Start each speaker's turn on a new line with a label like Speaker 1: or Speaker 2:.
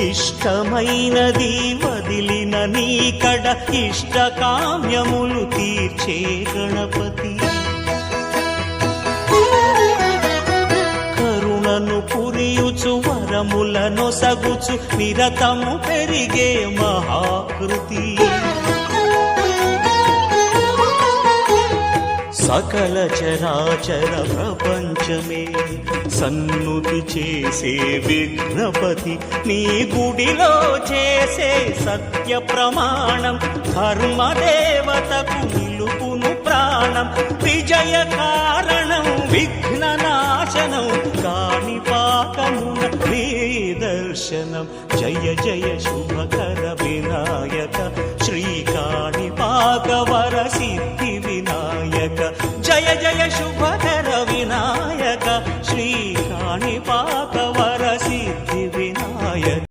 Speaker 1: ఇష్టమైనది వదిలిన నీకడ ఇష్టకామ్యములు తీర్చే గణపతి. కరుణను పురియుచు వరములను సగుచు నిరతము పెరిగే మహాకృతి. సకల చరాచర ప్రపంచమే సన్నుతి చేసే విఘ్నపతి. నీ గుడిలో చేసే సత్య ప్రమాణం ధర్మదేవతకు నిలుపును ప్రాణం. విజయ కారణం విఘ్ననాశనం కాణిపాకమున నీ దర్శనం. జయ జయ శుభకర వినాయక శ్రీ కాణిపాక వర సిద్ధి వినాయక. జయ జయ శుభకర వినాయక శ్రీ కాణిపాక